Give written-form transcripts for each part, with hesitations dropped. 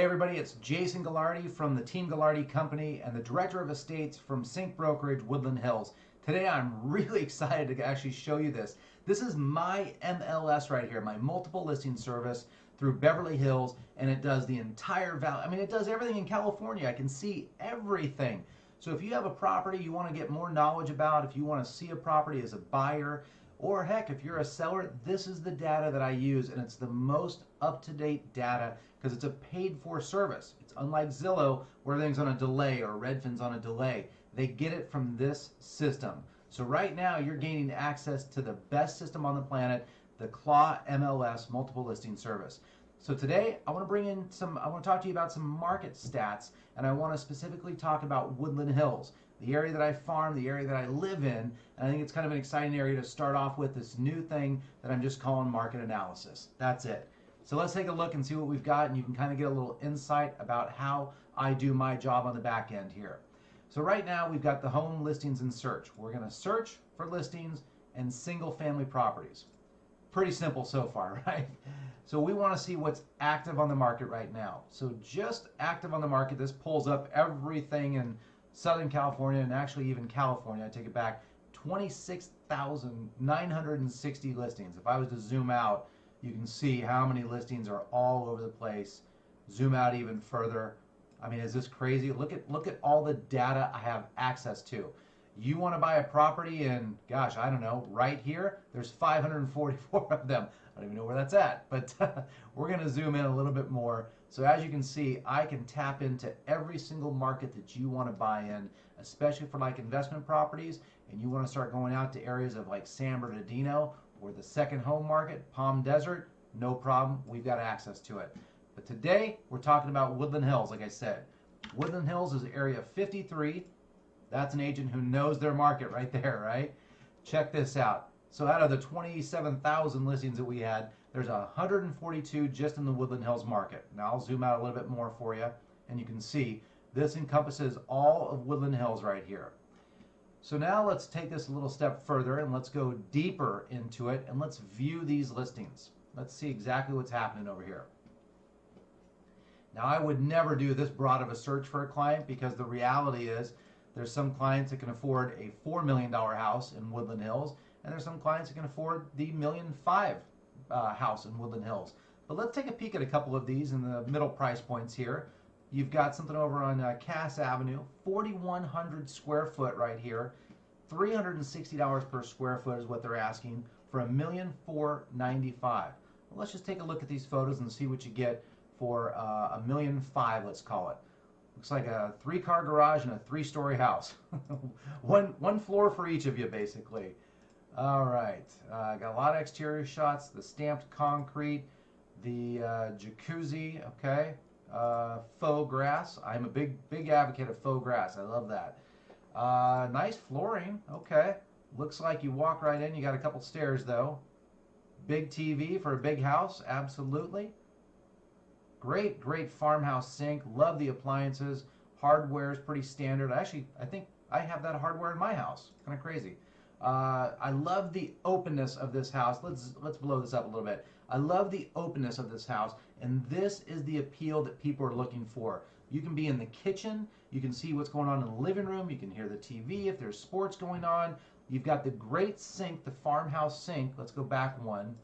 Hey everybody, it's Jason Galardi from the Team Galardi Company and the Director of Estates from Sync Brokerage, Woodland Hills. Today I'm really excited to actually show you this. This is my MLS right here, my multiple listing service through Beverly Hills, and it does the entire valley. I mean, it does everything in California. I can see everything. So if you have a property you want to get more knowledge about, if you want to see a property as a buyer, or heck, if you're a seller, this is the data that I use, and it's the most up-to-date data because it's a paid-for service. It's unlike Zillow, where everything's on a delay, or Redfin's on a delay. They get it from this system. So right now, you're gaining access to the best system on the planet, the CLAW MLS Multiple Listing Service. So today, I want to talk to you about some market stats, and I want to specifically talk about Woodland Hills, the area that I farm, the area that I live in, and I think it's kind of an exciting area to start off with this new thing that I'm just calling market analysis. That's it. So let's take a look and see what we've got, and you can kind of get a little insight about how I do my job on the back end here. So right now we've got the home listings and search. We're going to search for listings and single family properties. Pretty simple so far, right? So we want to see what's active on the market right now. So just active on the market, this pulls up everything in Southern California, and actually even California, I take it back, 26,960 listings. If I was to zoom out, you can see how many listings are all over the place. Zoom out even further. I mean, is this crazy? Look at all the data I have access to. You want to buy a property in, gosh, I don't know, right here, there's 544 of them. I don't even know where that's at, but we're going to zoom in a little bit more. So as you can see, I can tap into every single market that you want to buy in, especially for like investment properties, and you want to start going out to areas of like San Bernardino or the second home market, Palm Desert, no problem, we've got access to it. But today, we're talking about Woodland Hills, like I said. Woodland Hills is area 53. That's an agent who knows their market right there, right? Check this out. So out of the 27,000 listings that we had, there's 142 just in the Woodland Hills market. Now I'll zoom out a little bit more for you, and you can see this encompasses all of Woodland Hills right here. So now let's take this a little step further and let's go deeper into it, and let's view these listings. Let's see exactly what's happening over here. Now I would never do this broad of a search for a client, because the reality is there's some clients that can afford a $4 million house in Woodland Hills, and there's some clients that can afford the $1.5 million house in Woodland Hills. But let's take a peek at a couple of these in the middle price points here. You've got something over on Cass Avenue, 4,100 square foot right here. $360 per square foot is what they're asking for $1,495,000. Well, let's just take a look at these photos and see what you get for $1.5 million, let's call it. Looks like a 3-car garage and a 3-story house. one floor for each of you, basically. All right, got a lot of exterior shots, the stamped concrete, the jacuzzi, okay, faux grass. I'm a big advocate of faux grass. I love that. Nice flooring, okay. Looks like you walk right in. You got a couple stairs, though. Big TV for a big house, absolutely. Great farmhouse sink. Love the appliances. Hardware is pretty standard. Actually, I think I have that hardware in my house. Kind of crazy. I love the openness of this house. Let's blow this up a little bit. I love the openness of this house, and this is the appeal that people are looking for. You can be in the kitchen. You can see what's going on in the living room. You can hear the TV if there's sports going on. You've got the great sink, the farmhouse sink. Let's go back one.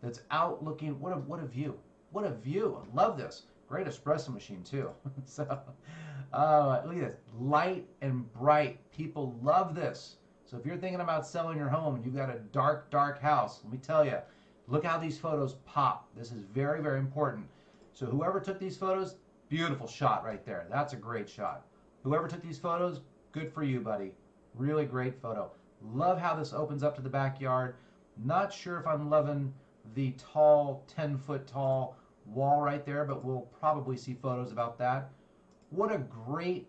That's out looking. What a view. What a view. I love this. Great espresso machine, too. So, look at this. Light and bright. People love this. So if you're thinking about selling your home and you've got a dark house, let me tell you, look how these photos pop. This is very, very important. So whoever took these photos, beautiful shot right there. That's a great shot. Whoever took these photos, good for you, buddy. Really great photo. Love how this opens up to the backyard. Not sure if I'm loving the tall, 10-foot tall wall right there, but we'll probably see photos about that. What a great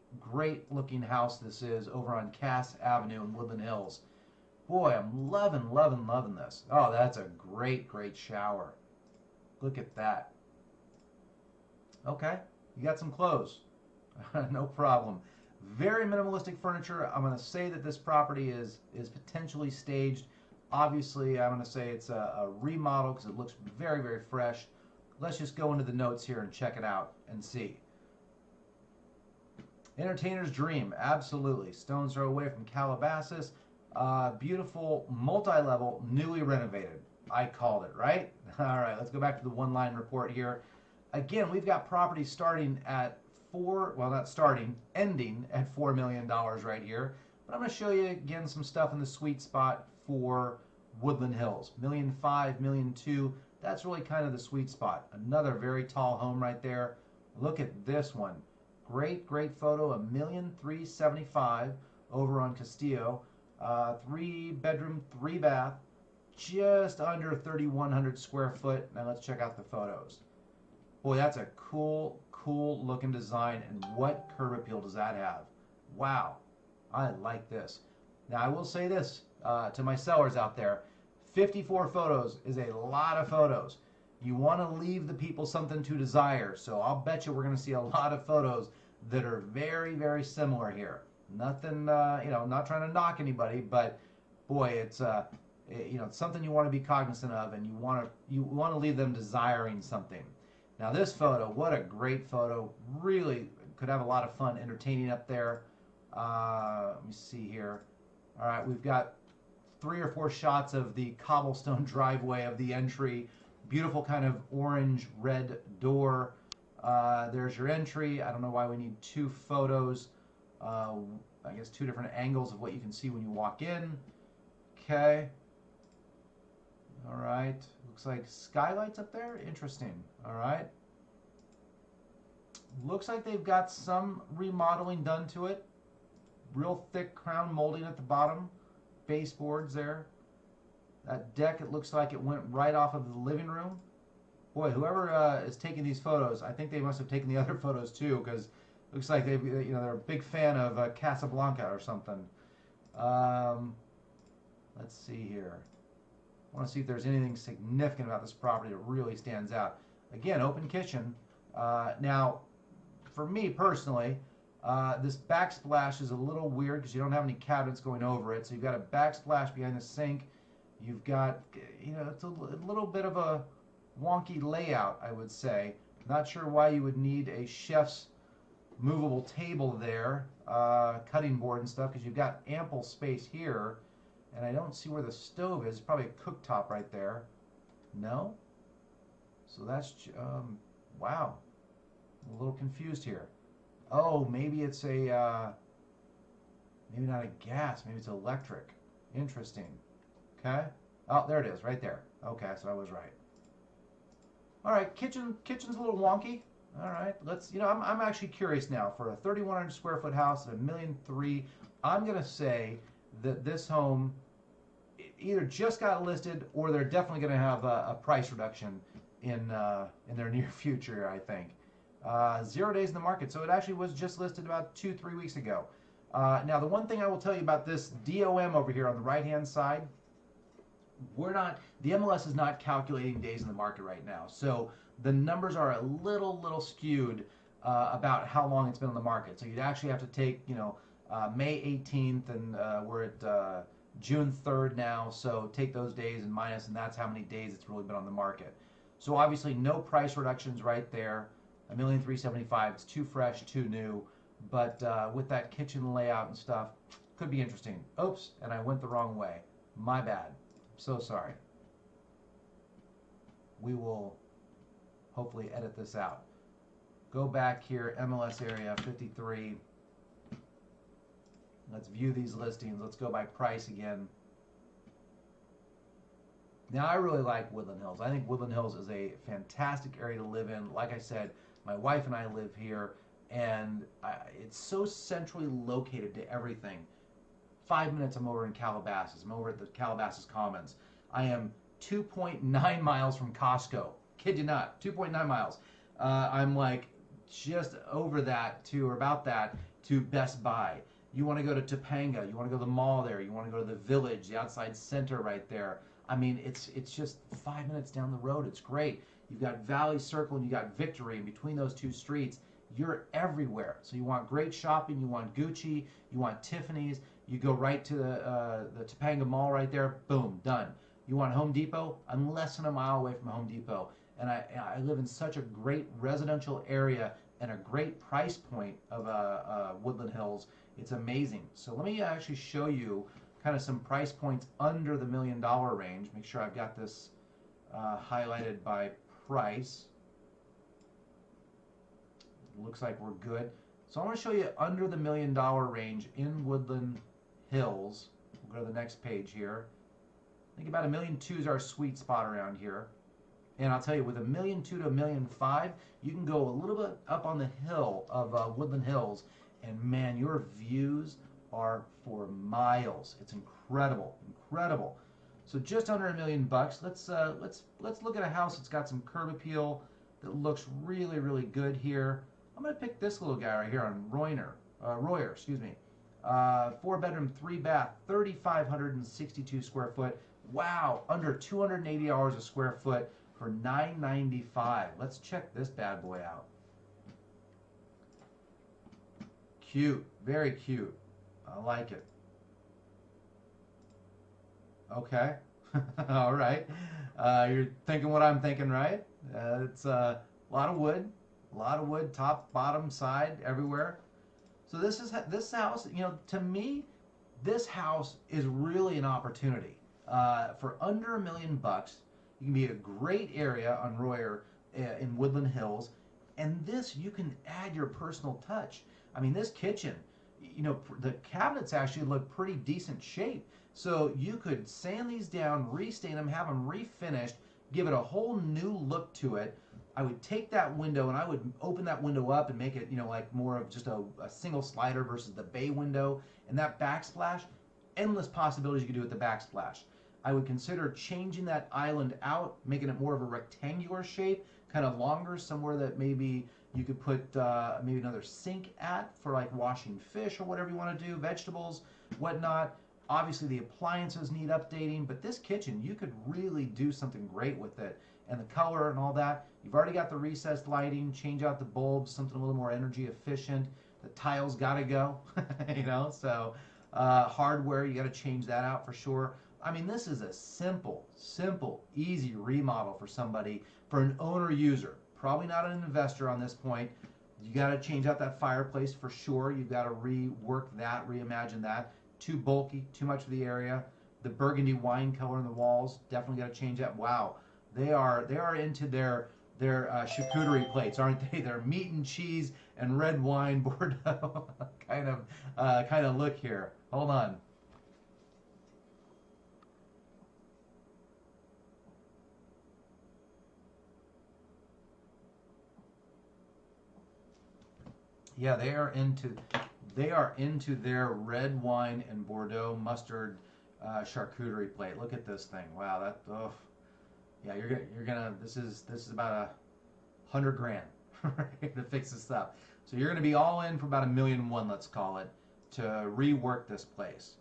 looking house this is over on Cass Avenue in Woodland Hills. Boy, I'm loving this. Oh, that's a great shower. Look at that. Okay, you got some clothes. No problem. Very minimalistic furniture. I'm going to say that this property is potentially staged. Obviously, I'm going to say it's a remodel because it looks very fresh. let's just go into the notes here and check it out and see. Entertainer's Dream, absolutely. Stone's throw away from Calabasas. Beautiful, multi-level, newly renovated. I called it, right? All right, let's go back to the one-line report here. Again, we've got properties starting at ending at $4 million right here. But I'm going to show you again some stuff in the sweet spot for Woodland Hills. $1.5 million, $1.2 million. That's really kind of the sweet spot. Another very tall home right there. Look at this one. Great photo. $1,375,000 over on Castillo. 3-bedroom, 3-bath, just under 3,100 square foot. Now let's check out the photos. Boy, that's a cool looking design. And what curb appeal does that have? Wow, I like this. Now I will say this to my sellers out there. 54 photos is a lot of photos. You want to leave the people something to desire. So I'll bet you we're going to see a lot of photos that are very similar here. Nothing, not trying to knock anybody, but boy, it's it's something you want to be cognizant of, and you want to leave them desiring something. Now this photo, what a great photo! Really could have a lot of fun entertaining up there. Let me see here. All right, we've got 3 or 4 shots of the cobblestone driveway of the entry. Beautiful kind of orange-red door. There's your entry. I don't know why we need 2 photos. I guess 2 different angles of what you can see when you walk in. Okay. All right. Looks like skylights up there. Interesting. All right. Looks like they've got some remodeling done to it. Real thick crown molding at the bottom. Baseboards there. That deck, it looks like it went right off of the living room. Boy, whoever is taking these photos, I think they must have taken the other photos too, because looks like they're a big fan of Casablanca or something. Let's see here. I want to see if there's anything significant about this property that really stands out. Again, open kitchen. Now, for me personally, this backsplash is a little weird because you don't have any cabinets going over it. So you've got a backsplash behind the sink. You've got, it's a little bit of a wonky layout, I would say. Not sure why you would need a chef's movable table there, cutting board and stuff, because you've got ample space here, and I don't see where the stove is. Probably a cooktop right there. No? So that's, wow. I'm a little confused here. Oh, maybe it's a, maybe not a gas, maybe it's electric. Interesting. Okay. Oh, there it is, right there. Okay, so I was right. All right, kitchen's a little wonky. All right, let's, I'm actually curious now. For a 3,100 square foot house at $1.3 million, I'm gonna say that this home either just got listed or they're definitely gonna have a price reduction in their near future, I think. 0 days in the market, so it actually was just listed about 2-3 weeks ago. Now, the one thing I will tell you about this DOM over here on the right-hand side, the MLS is not calculating days in the market right now, so the numbers are a little skewed about how long it's been on the market. So you'd actually have to take, May 18th, and we're at June 3rd now, so take those days and minus, and that's how many days it's really been on the market. So obviously no price reductions right there. $1,375,000, it's too fresh, too new, but with that kitchen layout and stuff, could be interesting. Oops, and I went the wrong way. My bad. So sorry. We will hopefully edit this out. Go back here, MLS area 53. Let's view these listings. Let's go by price again. Now, I really like Woodland Hills. I think Woodland Hills is a fantastic area to live in. Like I said, my wife and I live here, and it's so centrally located to everything. 5 minutes, I'm over in Calabasas. I'm over at the Calabasas Commons. I am 2.9 miles from Costco. Kid you not, 2.9 miles. I'm like just over that to, or about that, to Best Buy. You want to go to Topanga, you want to go to the mall there, you want to go to the Village, the outside center right there. I mean, it's just 5 minutes down the road. It's great. You've got Valley Circle and you got Victory, and between those two streets, you're everywhere. So you want great shopping, you want Gucci, you want Tiffany's, you go right to the Topanga Mall right there, boom, done. You want Home Depot? I'm less than a mile away from Home Depot. and I live in such a great residential area and a great price point of Woodland Hills. It's amazing. So let me actually show you kind of some price points under the $1 million range. Make sure I've got this highlighted by price. Looks like we're good. So I want to show you under the $1 million range in Woodland Hills. We'll go to the next page here. I think about $1.2 million is our sweet spot around here. And I'll tell you, with $1.2 million to $1.5 million, you can go a little bit up on the hill of Woodland Hills, and man, your views are for miles. It's incredible, incredible. So just under $1 million bucks. Let's look at a house that's got some curb appeal that looks really, really good here. I'm gonna pick this little guy right here on Royer, excuse me. 4-bedroom, 3-bath, 3,562 square foot. Wow, under $280 a square foot for $995. Let's check this bad boy out. Cute, very cute. I like it. Okay, all right. You're thinking what I'm thinking, right? It's a lot of wood, top, bottom, side, everywhere. So this house, you know, to me, this house is really an opportunity. For under $1 million bucks, you can be a great area on Royer in Woodland Hills, and this you can add your personal touch. I mean, this kitchen, you know, the cabinets actually look pretty decent shape. So you could sand these down, restain them, have them refinished, give it a whole new look to it. I would take that window and I would open that window up and make it, you know, like more of just a single slider versus the bay window. And that backsplash, endless possibilities you could do with the backsplash. I would consider changing that island out, making it more of a rectangular shape, kind of longer, somewhere that maybe you could put maybe another sink at for like washing fish or whatever you want to do, vegetables, whatnot. Obviously the appliances need updating, but this kitchen, you could really do something great with it. And the color and all that. You've already got the recessed lighting, change out the bulbs, something a little more energy efficient. The tiles gotta go, you know, so hardware, you gotta change that out for sure. I mean, this is a simple, easy remodel for somebody, for an owner user. Probably not an investor on this point. You gotta change out that fireplace for sure. You've gotta rework that, reimagine that. Too bulky, too much of the area. The burgundy wine color in the walls, definitely gotta change that. Wow. They are into their charcuterie plates, aren't they? Their meat and cheese and red wine Bordeaux kind of look here. Hold on. Yeah, they are into their red wine and Bordeaux mustard charcuterie plate. Look at this thing. Wow, that. Oh. Yeah, you're gonna. This is about $100 grand right, to fix this up. So you're gonna be all in for about $1.1 million, let's call it, to rework this place.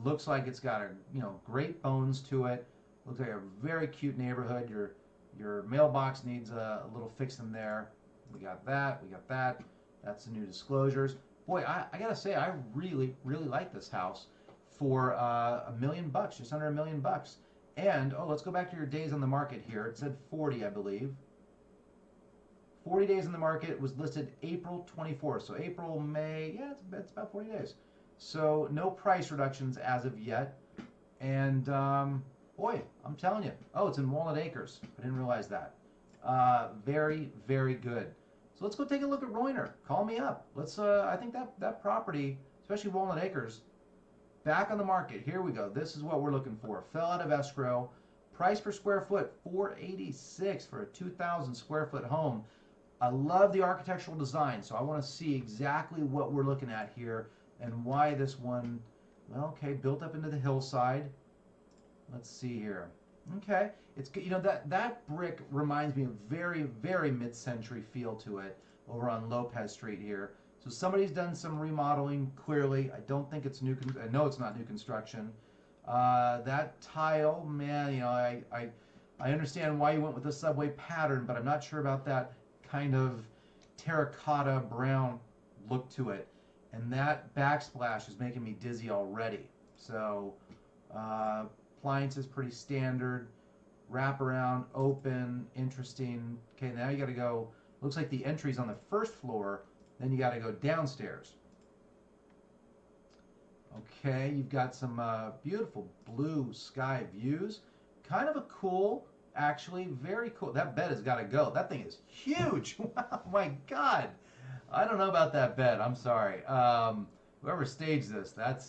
Looks like it's got great bones to it. Looks like a very cute neighborhood. Your mailbox needs a little fixing there. We got that. We got that. That's the new disclosures. Boy, I gotta say, I really like this house for $1 million bucks, just under $1 million bucks. And, let's go back to your days on the market here. It said 40, I believe. 40 days on the market. It was listed April 24th. So April, May, yeah, it's about 40 days. So no price reductions as of yet. And, boy, I'm telling you. Oh, it's in Walnut Acres. I didn't realize that. Very good. So let's go take a look at Royer. Call me up. Let's, I think that property, especially Walnut Acres, back on the market. Here we go. This is what we're looking for. Fell out of escrow. Price per square foot, $486 for a 2,000 square foot home. I love the architectural design, so I want to see exactly what we're looking at here and why this one, well, okay, built up into the hillside. Let's see here. Okay, it's, that brick reminds me of very mid-century feel to it over on Lopez Street here. So somebody's done some remodeling, clearly. I don't think it's new, I know it's not new construction. That tile, man, I understand why you went with the subway pattern, but I'm not sure about that kind of terracotta brown look to it. And that backsplash is making me dizzy already. So, appliances pretty standard. wrap around, open, interesting. Okay, now you got to go. Looks like the entry's on the first floor. Then you got to go downstairs. Okay, you've got some beautiful blue sky views. Kind of a cool, actually, very cool. That bed has got to go. That thing is huge. Wow, my God. I don't know about that bed. I'm sorry. Whoever staged this, that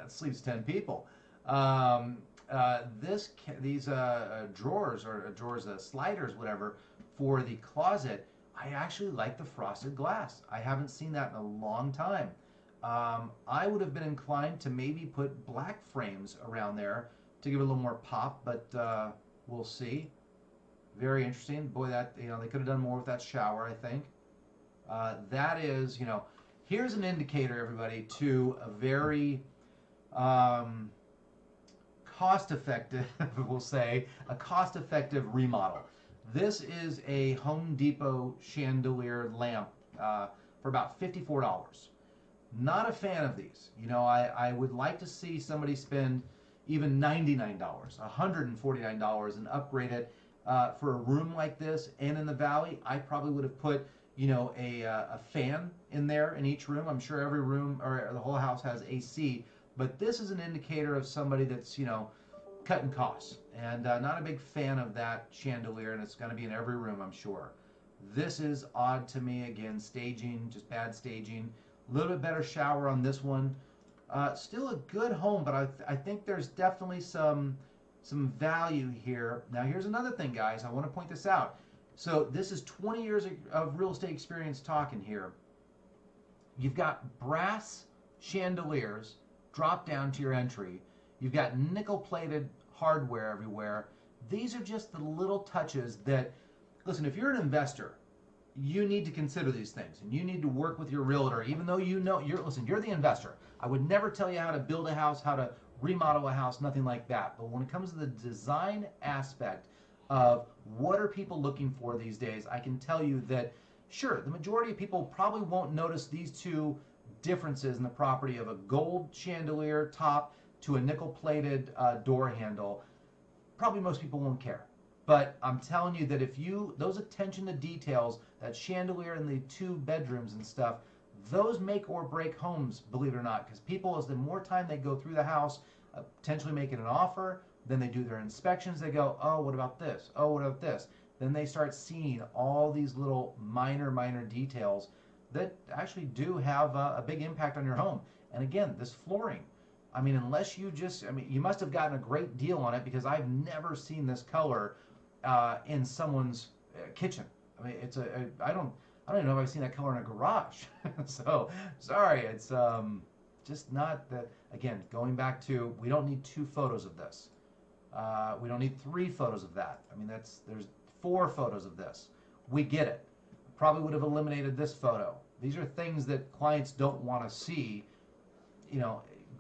sleeps 10 people. These drawers or drawers, sliders, whatever, for the closet. I actually like the frosted glass. I haven't seen that in a long time. I would have been inclined to maybe put black frames around there to give it a little more pop, but we'll see. Very interesting. Boy, that, they could have done more with that shower, I think. That is, here's an indicator, everybody, to a very cost-effective, we'll say, a cost-effective remodel. This is a Home Depot chandelier lamp for about $54. Not a fan of these. I would like to see somebody spend even $99, $149 and upgrade it for a room like this. And in the Valley, I probably would have put, a fan in there in each room. I'm sure every room or the whole house has AC, but this is an indicator of somebody that's, cutting costs. And not a big fan of that chandelier, and it's going to be in every room, I'm sure. This is odd to me. Again, staging, just bad staging. A little bit better shower on this one. Still a good home, but I think there's definitely some value here. Now, here's another thing, guys. I want to point this out. So this is 20 years of real estate experience talking here. You've got brass chandeliers drop down to your entry. You've got nickel-plated hardware everywhere. These are just the little touches that, listen, if you're an investor, you need to consider these things, and you need to work with your realtor, even though you're the investor. I would never tell you how to build a house, how to remodel a house, nothing like that. But when it comes to the design aspect of what are people looking for these days, I can tell you that, sure, the majority of people probably won't notice these two differences in the property of a gold chandelier top to a nickel-plated door handle. Probably most people won't care. But I'm telling you that those attention to details, that chandelier in the two bedrooms and stuff, those make or break homes, believe it or not. Because people, as the more time they go through the house, potentially making an offer, then they do their inspections, they go, oh, what about this? Oh, what about this? Then they start seeing all these little minor details that actually do have a big impact on your home. And again, this flooring. I mean, unless you you must have gotten a great deal on it, because I've never seen this color in someone's kitchen. I mean, I don't even know if I've seen that color in a garage. So, sorry, it's just not that. Again, going back to, we don't need 2 photos of this. We don't need 3 photos of that. I mean, there's 4 photos of this. We get it. Probably would have eliminated this photo. These are things that clients don't want to see.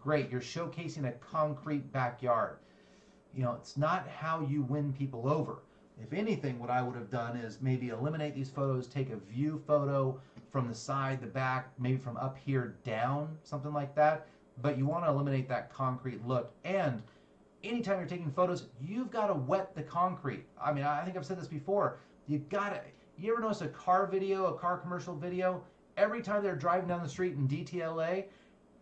Great, you're showcasing a concrete backyard. It's not how you win people over. If anything, what I would have done is maybe eliminate these photos, take a view photo from the side, the back, maybe from up here down, something like that. But you want to eliminate that concrete look. And anytime you're taking photos, you've got to wet the concrete. I mean, I think I've said this before. You ever notice a car commercial video? Every time they're driving down the street in DTLA,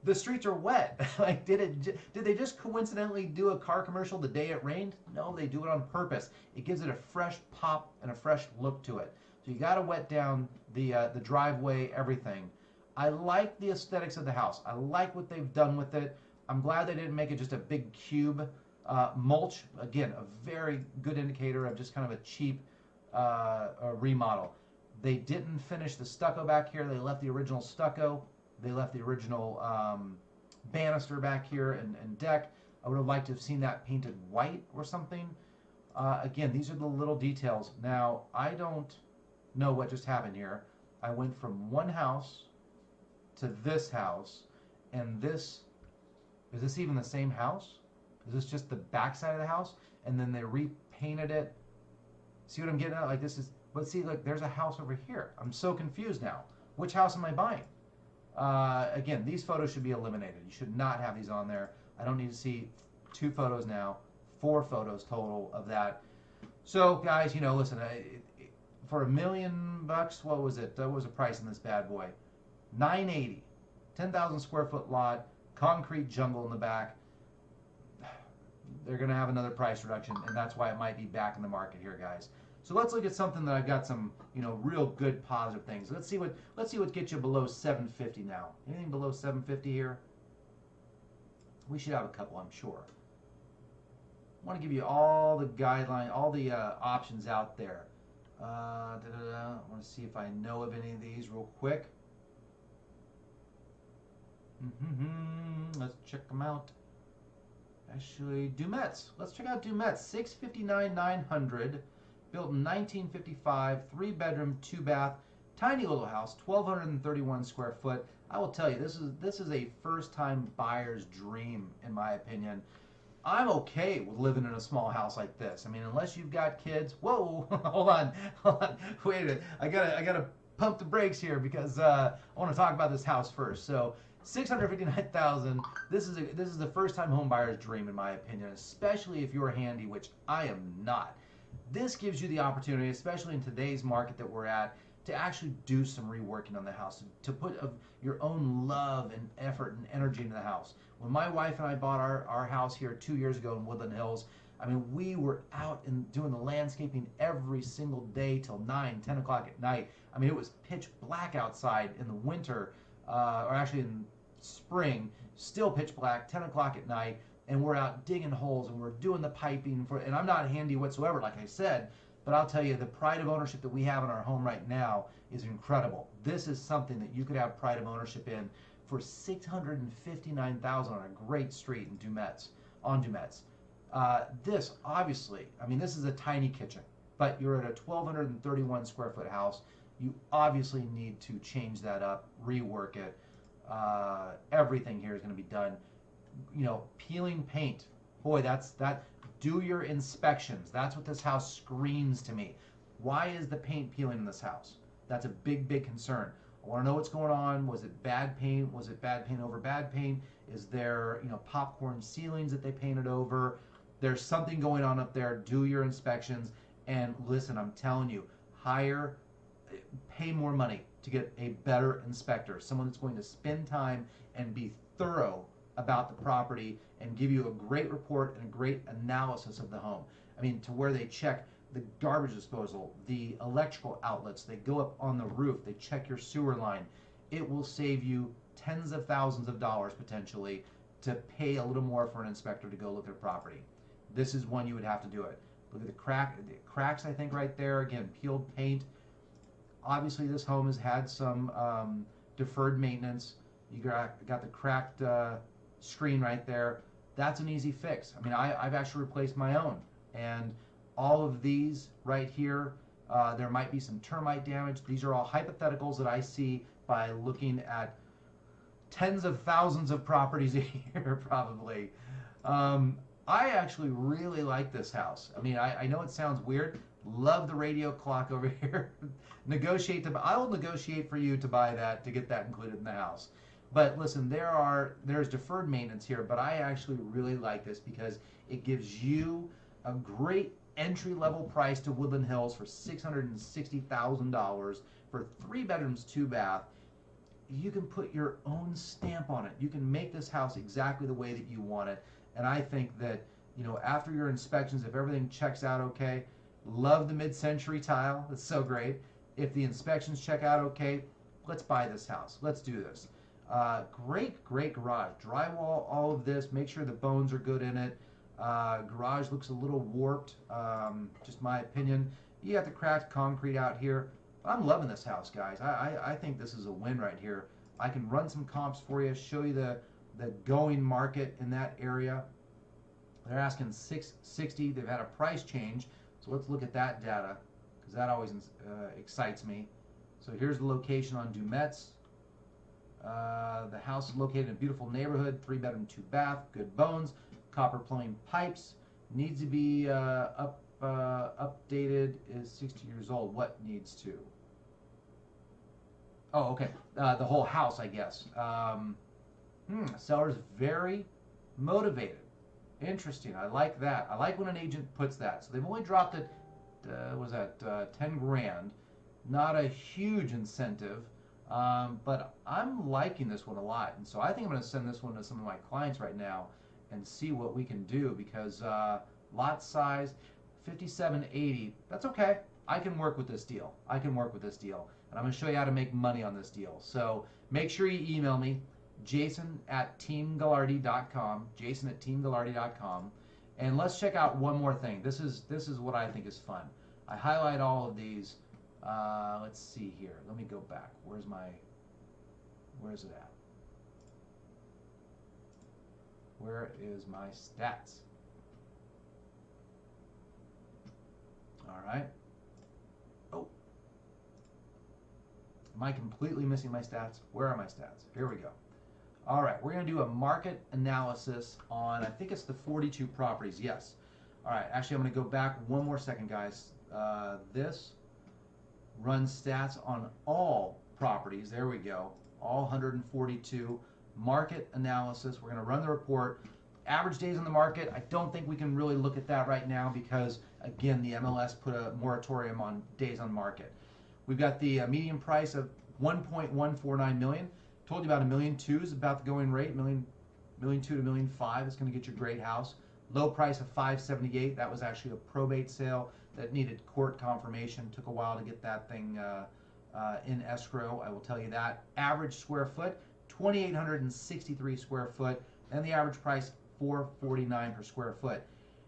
the streets are wet. Like, did they just coincidentally do a car commercial the day it rained? No, they do it on purpose. It gives it a fresh pop and a fresh look to it. So you got to wet down the driveway, everything. I like the aesthetics of the house. I like what they've done with it. I'm glad they didn't make it just a big cube. Mulch, again, a very good indicator of just kind of a cheap remodel. They didn't finish the stucco back here. They left the original stucco. They left the original banister back here and deck. I would have liked to have seen that painted white or something. Again, these are the little details. Now, I don't know what just happened here. I went from one house to this house, and is this even the same house? Is this just the back side of the house? And then they repainted it. See what I'm getting at? Like, this is, but see, like, there's a house over here. I'm so confused now. Which house am I buying? Again, these photos should be eliminated. You should not have these on there. I don't need to see 2 photos now, 4 photos total of that. So guys, you know, listen, for $1 million, what was it? What was the price in this bad boy? 980, 10,000 square foot lot, concrete jungle in the back. They're going to have another price reduction, and that's why it might be back in the market here, guys. So let's look at something that I've got some, you know, real good positive things. Let's see what gets you below 750 now. Anything below 750 here? We should have a couple, I'm sure. I want to give you all the guidelines, all the options out there. I want to see if I know of any of these real quick. Let's check them out. Actually, Dumetz. Let's check out Dumetz. 659,900, built in 1955, 3-bedroom, 2-bath, tiny little house, 1,231 square foot. I will tell you, this is a first-time buyer's dream, in my opinion. I'm okay with living in a small house like this. I mean, unless you've got kids. Whoa, hold on, wait a minute. I gotta pump the brakes here because I want to talk about this house first. So, 659,000. This is the first-time home buyer's dream, in my opinion, especially if you're handy, which I am not. This gives you the opportunity, especially in today's market that we're at, to actually do some reworking on the house, to put your own love and effort and energy into the house. When my wife and I bought our house here 2 years ago in Woodland Hills, I mean, we were out and doing the landscaping every single day till 9, 10 o'clock at night. I mean, it was pitch black outside in the winter, or actually in spring, still pitch black, 10 o'clock at night, and we're out digging holes and we're doing the piping and I'm not handy whatsoever, like I said, but I'll tell you, the pride of ownership that we have in our home right now is incredible. This is something that you could have pride of ownership in for $659,000 on a great street in Dumetz, on Dumetz. This, obviously, I mean, this is a tiny kitchen, but you're at a 1,231 square foot house. You obviously need to change that up, rework it. Everything here is going to be done. You know, peeling paint. Boy, do your inspections. That's what this house screams to me. Why is the paint peeling in this house? That's a big, big concern. I want to know what's going on. Was it bad paint? Was it bad paint over bad paint? Is there, you know, popcorn ceilings that they painted over? There's something going on up there. Do your inspections. And listen, I'm telling you, pay more money to get a better inspector, someone that's going to spend time and be thorough about the property and give you a great report and a great analysis of the home. I mean, to where they check the garbage disposal, the electrical outlets, they go up on the roof, they check your sewer line. It will save you tens of thousands of dollars potentially to pay a little more for an inspector to go look at a property. This is one you would have to do it. Look at the cracks, I think, right there. Again, peeled paint. Obviously, this home has had some deferred maintenance. You got the cracked screen right there. That's an easy fix. I mean, I've actually replaced my own. And all of these right here, there might be some termite damage. These are all hypotheticals that I see by looking at tens of thousands of properties a year, probably. I actually really like this house. I mean, I know it sounds weird. Love the radio clock over here. I will negotiate for you to buy that, to get that included in the house. But listen, there's deferred maintenance here, but I actually really like this because it gives you a great entry-level price to Woodland Hills for $660,000 for 3 bedrooms, 2 bath. You can put your own stamp on it. You can make this house exactly the way that you want it. And I think that, you know, after your inspections, if everything checks out okay, love the mid-century tile. It's so great. If the inspections check out okay, let's buy this house. Let's do this. Great garage. Drywall, all of this. Make sure the bones are good in it. Garage looks a little warped, just my opinion. You got the cracked concrete out here. I'm loving this house, guys. I think this is a win right here. I can run some comps for you, show you the going market in that area. They're asking $660. They've had a price change, so let's look at that data because that always excites me. So here's the location on Dumetz. The house is located in a beautiful neighborhood, 3 bedroom, 2 bath, good bones, copper plumbing pipes. Needs to be updated. Is 60 years old. What needs to? Oh, okay. The whole house, I guess. Seller's very motivated. Interesting. I like that. I like when an agent puts that. So they've only dropped it, was that 10 grand? Not a huge incentive, but I'm liking this one a lot. And so I think I'm going to send this one to some of my clients right now and see what we can do, because lot size 5780, that's okay. I can work with this deal. I can work with this deal. And I'm going to show you how to make money on this deal. So make sure you email me, jason@teamgalardi.com, jason@teamgalardi.com. And let's check out one more thing. This is what I think is fun. I highlight all of these. Let's see here. Let me go back. Where's it at? Where is my stats? All right. Oh. Am I completely missing my stats? Where are my stats? Here we go. All right, we're going to do a market analysis on, I think it's the 42 properties. Yes. All right, actually, I'm going to go back one more second, guys. This runs stats on all properties. There we go. All 142. Market analysis. We're going to run the report. Average days on the market. I don't think we can really look at that right now because, again, the MLS put a moratorium on days on market. We've got the median price of 1.149 million. Told you about $1.2 million is about the going rate. $1.2 million to $1.5 million is going to get you a great house. Low price of $578. That was actually a probate sale that needed court confirmation. Took a while to get that thing in escrow. I will tell you that. Average square foot, 2,863 square foot, and the average price $449 per square foot.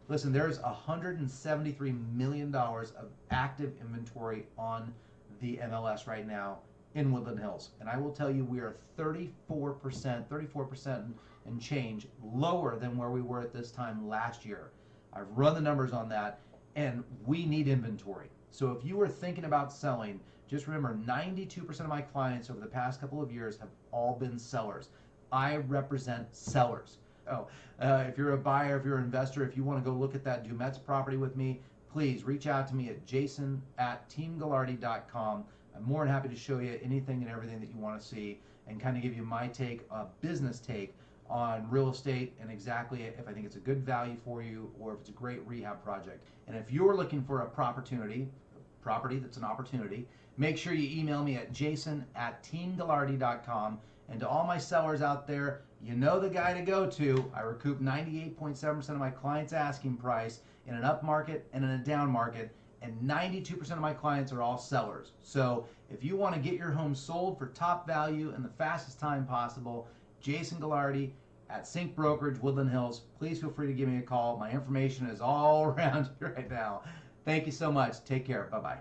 Listen, there's $173 million of active inventory on the MLS right now in Woodland Hills. And I will tell you, we are 34% and change lower than where we were at this time last year. I've run the numbers on that, and we need inventory. So if you are thinking about selling, just remember 92% of my clients over the past couple of years have all been sellers. I represent sellers. Oh, if you're a buyer, if you're an investor, if you want to go look at that Dumet's property with me, please reach out to me at jason@teamgalardi.com. I'm more than happy to show you anything and everything that you want to see and kind of give you my take, a business take on real estate and exactly if I think it's a good value for you or if it's a great rehab project. And if you're looking for a property that's an opportunity, make sure you email me at jason@teamgalardi.com. And to all my sellers out there, you know the guy to go to. I recoup 98.7% of my clients' asking price in an up market and in a down market, and 92% of my clients are all sellers. So if you want to get your home sold for top value in the fastest time possible, Jason Galardi at Sync Brokerage, Woodland Hills. Please feel free to give me a call. My information is all around here right now. Thank you so much. Take care. Bye-bye.